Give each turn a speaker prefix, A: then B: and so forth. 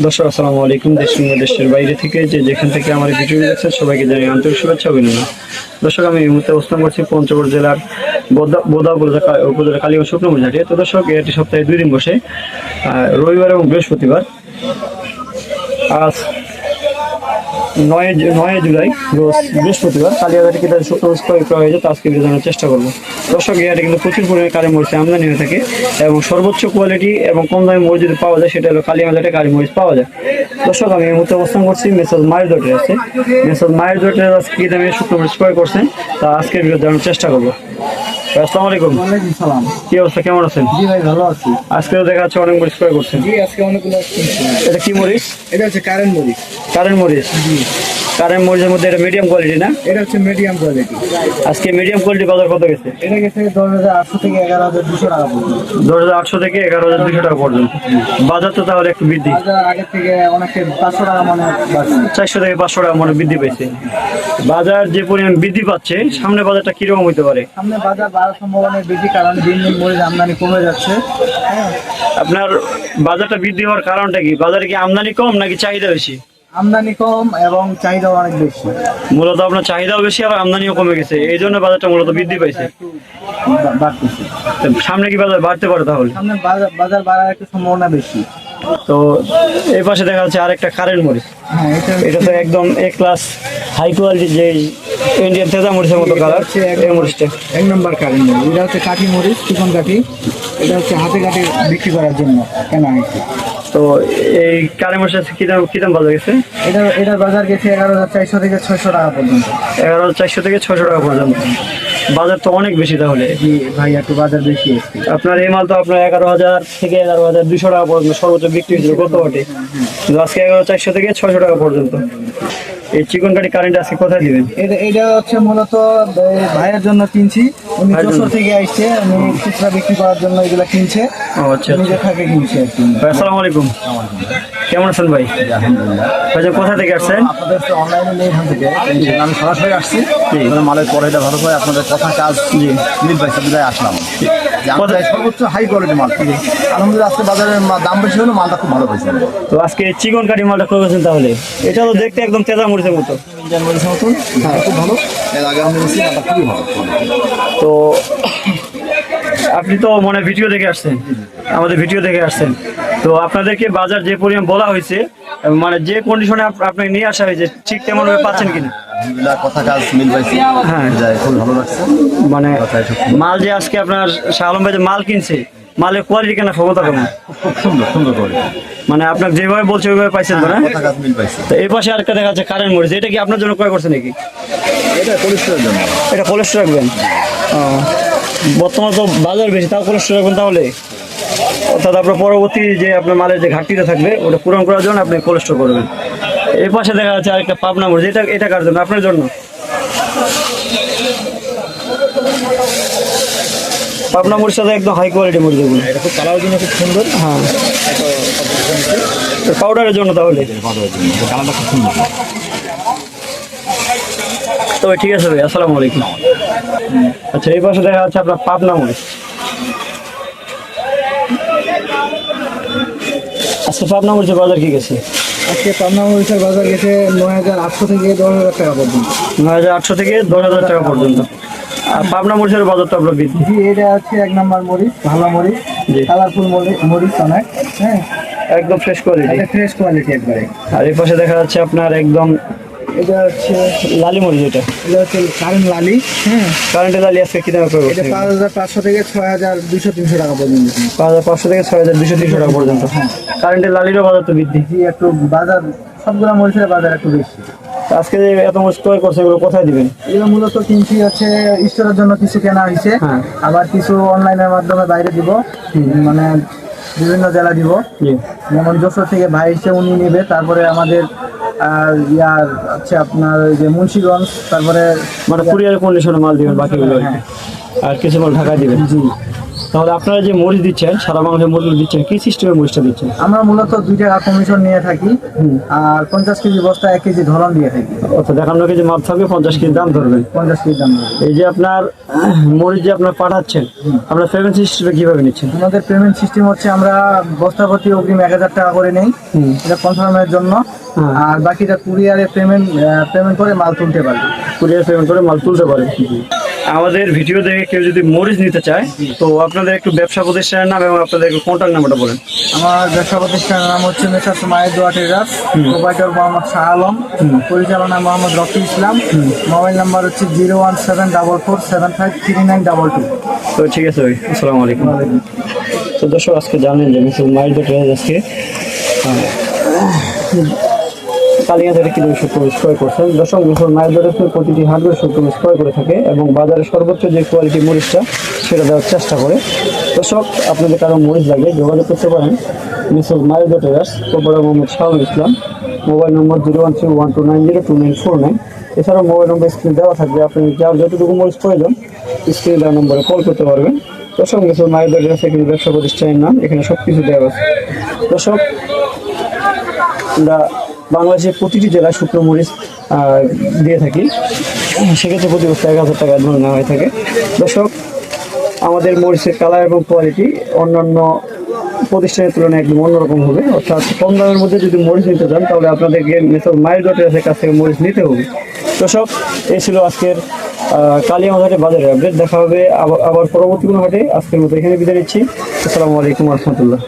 A: দর্শক আসসালামু আলাইকুম। দেশ কিংবা দেশের বাইরে থেকে যেখান থেকে আমার ভিডিও দেখছেন সবাইকে জানাই আন্তরিক শুভেচ্ছা অভিনন্দন। দর্শক আমি এই মুহূর্তে অবস্থান করছি পঞ্চগড় জেলার বোদা উপজেলা কালীগঞ্জ শুকনো ঘাটে। তো দর্শক এটি সপ্তাহে 2 দিন বসে, রবিবার এবং বৃহস্পতিবার। আজ 9 জুলাই রোজ বৃহস্পতিবার কালীবাজারে কিন্তু শুকনো মরিচ ক্রয় করা হয়েছে, তো আজকে ভিডিও জানার চেষ্টা করবো। দর্শক এটা কিন্তু প্রচুর পরিমাণে কালী মরিচ আমদানি হয়ে থাকে এবং সর্বোচ্চ কোয়ালিটি এবং কম দামে মরিচ যদি পাওয়া যায় সেটা হলো কালীবাজারে কালী মরিচ পাওয়া যায়। দর্শক আমি এই মুহূর্তে অবস্থান করছি মেসাজ মায়ের দোটের আছে। মেসাজ মায়ের দোটের আজকে কী দামে শুকনো মরিচ ক্রয় করছেন তা আজকে ভিডিও জানার চেষ্টা করবো। আসসালামু আলাইকুম।
B: ওয়ালাইকুম সালাম।
A: কি অবস্থা, কেমন আছেন?
B: জি ভাই, ভালো আছি।
A: আজকেও দেখা যাচ্ছে অনেক মরিচ ক্রয় করছেন।
B: জি, আজকে অনেকগুলো কিনছি।
A: এটা কি মরিচ?
B: এটা হচ্ছে কারেন্ট মরিচ।
A: কারেন্ট মরিচ।
B: জি,
A: কারেন্ট মরিচের মধ্যে এটা মিডিয়াম কোয়ালিটি না?
B: এটা হচ্ছে মিডিয়াম কোয়ালিটি।
A: আজকে মিডিয়াম কোয়ালিটি বাজার কত গেছে?
B: এটা গেছে 10,800 থেকে 11,200 টাকা পর্যন্ত।
A: 10,800 থেকে 11,200 টাকা পর্যন্ত। বাজার তো তাহলে একটু বৃদ্ধি,
B: বাজার আগের থেকে অনেকে 500 টাকা মানে বাড়ছে।
A: 400 থেকে 500 টাকা মানে বৃদ্ধি পেয়েছে। বাজার যে পরিমাণ বৃদ্ধি পাচ্ছে, সামনে বাজারটা কিরকম হতে পারে?
B: সামনে বাজার বাড়ার সম্ভাবনা বেশি, কারণ দিন দিন মরিচ আমদানি কমে যাচ্ছে। হ্যাঁ,
A: আপনার বাজারটা বৃদ্ধি হওয়ার কারণটা কি? বাজারে কি আমদানি কম নাকি চাহিদা বেশি?
B: আমদানি কম এবং চাহিদাও অনেক বেশি।
A: মূলত আপনার চাহিদাও বেশি আর আমদানিও কমে গেছে, এই জন্য বাজারটা মূলত বৃদ্ধি পাইছে।
B: একটু বাড়তেছে।
A: সামনে কি বাজার বাড়তে পারে তাহলে?
B: সামনে বাজার বাড়ার একটু সম্ভাবনা বেশি।
A: তো এই পাশে দেখা যাচ্ছে আরেকটা কারেন্ট মরিচ।
B: হ্যাঁ,
A: এটা তো একদম এ ক্লাস হাই কোয়ালিটি, যে ইন্ডিয়ান তেজা মরিচের মতো কালার
B: হচ্ছে
A: এই মরিচটা।
B: 1 নম্বর কারেন্ট মরিচ। এটা হচ্ছে কাঠি মরিচ, চিকন কাঠি। এটা হচ্ছে হাতে কাটে বিক্রি করার জন্য কেনা হয়েছে।
A: তো এই কারেন্ট মরিচের কি দাম বাজার গেছে?
B: এটার বাজার গেছে 11,400 থেকে 600 টাকা পর্যন্ত।
A: 11,400 থেকে 600 টাকা পর্যন্ত। বাজার তো অনেক বেশি তাহলে।
B: জি ভাই, একটু বাজার বেশি এসছে।
A: আপনার এই মাল তো আপনার 11,000 থেকে 11,200 টাকা পর্যন্ত সর্বোচ্চ বিক্রি হয়েছিল গত হাটে, কিন্তু আজকে 11,400 থেকে 600 টাকা পর্যন্ত। এই চিকন কাঠি কারেন্ট আজকে কোথায় দিবেন?
B: এটা হচ্ছে মূলত ভাইয়ের জন্য কিনছি। উনি
A: ভাইয়ের জন্য?
B: যশোর থেকে আসছে, উনি খুচরা বিক্রি করার জন্য এগুলা কিনছে।
A: ও আচ্ছা আচ্ছা।
B: নিজে থেকে কিনছে আর কি।
A: ভাই আসসালামু আলাইকুম, কেমন আছেন ভাই?
B: আলহামদুলিল্লাহ।
A: ভাই কোথা থেকে আসছেন?
B: আপনাদের তো অনলাইনে নেই এখান থেকে, আমি সরাসরি আসছি।
A: জি।
B: মালের কোয়ালিটি ভালো হয়, আপনাদের কথা কাজ
A: জি।
B: মিল পাইছে, বিদায় আসলাম। যে আমাদের সর্বোচ্চ হাই কোয়ালিটি মাল। আলহামদুলিল্লাহ, আজকে বাজারের দাম বেশি হলো, মালটা খুব ভালো পাইছে।
A: তো আজকে চিকন কাঠি মালটা করেছেন তাহলে? এটা তো দেখতে একদম তেজা মরিচের মতো।
B: ইন্ডিয়ান মরিচের মতন, খুব ভালো। এর আগে আমি নিয়েছি, মালটা খুবই ভালো।
A: তো আপনি তো মনে হয় ভিডিও দেখে আসছেন, আমাদের ভিডিও দেখে আসছেন। তো আপনাদেরকে বাজার যে পরিমাণ বলা হয়েছে, মানে যে কন্ডিশনে আপনাকে নিয়ে আসা হয়েছে, ঠিক তেমন ভাবে পাচ্ছেন কিনা?
B: আলহামদুলিল্লাহ, কথা কাজ মিল পাইছে।
A: হ্যাঁ,
B: খুব ভালো লাগছে।
A: মানে মাল যে আজকে আপনার শাহ আলম ভাই যে মাল কিনছে, মালের কোয়ালিটি কেনা ক্ষমতা কেমন?
B: খুব সুন্দর সুন্দর করে,
A: মানে আপনার যেভাবে বলছে ওইভাবে পাইছেন তো না?
B: কথা কাজ মিল পাইছে।
A: তো এই পাশে আরেকটা দেখা যাচ্ছে কারেন্ট মরিচ, এটা কি আপনার জন্য ক্রয় করছে নাকি?
B: এটা কোলেস্ট্রলের জন্য।
A: এটা কোলেস্ট্রল রাখবেন? ও, বর্তমানে তো বাজার বেশি, তাও কোলেস্ট্রল রাখবেন তাহলে? অর্থাৎ আপনার পরবর্তী যে আপনার মালের যে ঘাটতিটা থাকবে ওটা পূরণ করার জন্য আপনি কোলেস্ট্রল করবেন। এই পাশে দেখা যাচ্ছে আরেকটা পাবনা মরিচ, এটা কার জন্য? আপনার জন্য? পাবনা মরিচটা তো একদম হাই কোয়ালিটি মরিচ এগুলো।
B: এটা খুব কালারের জন্য খুব সুন্দর।
A: হ্যাঁ, পাউডারের জন্য তাহলে?
B: কালারটা খুব সুন্দর।
A: তবে ঠিক আছে ভাই, আসসালামু আলাইকুম। আচ্ছা, এই পাশে দেখা যাচ্ছে আপনার পাবনা মরিচ। আচ্ছা, পাবনা মরিচের বাজার কি গেছে?
B: আজকে পাবনা মরিচের বাজার গেছে 9,800 থেকে 10,000 টাকা পর্যন্ত।
A: 9,800 থেকে 10,000 টাকা পর্যন্ত। আর পাবনা মরিচের বাজারটা আপনার বৃদ্ধি।
B: জি, এটা হচ্ছে 1 নম্বর মরিচ, ভালো মরিচ,
A: জি।
B: কালারফুল মরিচ অনেক। হ্যাঁ,
A: একদম ফ্রেশ কোয়ালিটি।
B: এটা ফ্রেশ কোয়ালিটি একবারে।
A: আর এই পাশে দেখা যাচ্ছে আপনার একদম
B: এটা হচ্ছে
A: লালি মরিচ। এটা
B: কারেন্ট লালি। হ্যাঁ,
A: কারেন্টের লালি আজকে কি দামে
B: এটা 5,500 থেকে 6,200-300 টাকা পর্যন্ত।
A: 5,500 থেকে 6,200-300 টাকা পর্যন্ত। কারেন্টের লালিরও বাজার তো বৃদ্ধি।
B: জি, একটু বাজার, সবগুলো মরিচের বাজার একটু বেশি।
A: তো আজকে যে এত মরিচ ক্রয় করছে এগুলো কোথায় দিবেন?
B: এগুলো মূলত কিনছি হচ্ছে স্টোরের জন্য, কিছু কেনা হয়েছে।
A: হ্যাঁ।
B: আবার কিছু অনলাইনের মাধ্যমে বাইরে দিব, মানে বিভিন্ন জেলা দিব।
A: জি।
B: যেমন যশোর থেকে ভাই এসে উনি নেবে, তারপরে আমাদের হচ্ছে আপনার ওই যে মুন্সিগঞ্জ, তারপরে
A: মানে কুরিয়ারের কন্ডিশনে মাল দিবেন বাকিগুলো আর কি। আর কিছু মাল ঢাকায় দিবেন।
B: জি।
A: তাহলে আপনারা যে মরিচ দিচ্ছেন, সারা বাংলাদেশে মরিচ দিচ্ছেন, কি সিস্টেমের মরিচটা দিচ্ছেন?
B: আমরা মূলত 2 টাকা কমিশন নিয়ে থাকি, আর 50 কেজি বস্তা 1 কেজি ধরন দিয়ে থাকি।
A: অর্থাৎ 51 কেজি মাপ থাকবে, 50 কেজি দাম ধরবেন।
B: 50 কেজি দাম ধরবে।
A: এই যে আপনার মরিচ যে আপনার পাঠাচ্ছেন, আপনার পেমেন্ট সিস্টেমে কিভাবে নিচ্ছেন?
B: আমাদের পেমেন্ট সিস্টেম হচ্ছে আমরা বস্তা প্রতি অগ্রিম 1000 টাকা করে নেই, এটা কনফার্মের জন্য। আর বাকিটা কুরিয়ারে পেমেন্ট করে মাল তুলতে পারবে।
A: কুরিয়ার পেমেন্ট করে মাল তুলতে পারে। আমাদের ভিডিও দেখে কেউ যদি মরিচ নিতে চায়, তো আপনাদের একটু ব্যবসা প্রতিষ্ঠানের নাম এবং আপনাদের একটু কন্ট্যাক্ট নাম্বারটা বলেন।
B: আমার ব্যবসা প্রতিষ্ঠানের নাম হচ্ছে মেসার্স মায়ের দোয়া ট্রেডার্স, প্রোপাইটর মোহাম্মদ শাহ আলম, পরিচালনা মোহাম্মদ রফি ইসলাম। মোবাইল নাম্বার হচ্ছে 01744753922।
A: তো ঠিক আছে ভাই, আসসালামু আলাইকুম। তো দর্শক, আজকে জানেন যে মিসেস মাইর দ্য ট্রেডার্স আজকে কালিয়া থেকে কিলো শুক্রমরিচ ক্রয় করছেন। দর্শক, মিসেস মাইর দ্য ট্রেডার্স প্রতিটি হার্ডওয়্যার শুক্রমরিচ ক্রয় করে থাকে এবং বাজারে সর্বোচ্চ যে কোয়ালিটি মরিচটা সেটা দেওয়ার চেষ্টা করে। দর্শক, আপনাদের কারো মরিচ লাগলে যোগাযোগ করতে পারেন মিসেস মাইর the traders, proprietor Mohammad Shah Islam. Mobile নম্বর 01312902909। এছাড়াও মোবাইল নম্বর স্ক্রিন দেওয়া থাকবে, আপনি যার যতটুকু মরিচ প্রয়োজন স্ক্রিনে দেওয়া নম্বরে কল করতে পারবেন। দর্শক, মিসেস মাইর দ্য ট্রেডার্স এখানে ব্যবসা প্রতিষ্ঠানের নাম, এখানে সব কিছু দেওয়া আছে। দর্শক, আমরা বাংলাদেশের প্রতিটি জেলায় শুকনো মরিচ দিয়ে থাকি, সেক্ষেত্রে প্রতি বছর 1000 টাকা ধরে নেওয়া হয়ে থাকে। দর্শক, আমাদের মরিচের কালার এবং কোয়ালিটি অন্যান্য প্রতিষ্ঠানের তুলনায় একদম অন্যরকম হবে। অর্থাৎ কম দামের মধ্যে যদি মরিচ নিতে চান তাহলে আপনাদেরকে মিসেস মাইর দ্য ট্রেডার্সের কাছ থেকে মরিচ নিতে হবে। দর্শক, এই ছিল আজকের কালিয়ামাঘাটের বাজারের আপডেট। দেখা হবে আবার পরবর্তী কোনো হাটে। আজকের মতো এখানে বিদায় নিচ্ছি। আসসালামু আলাইকুম রহমতুল্লাহ।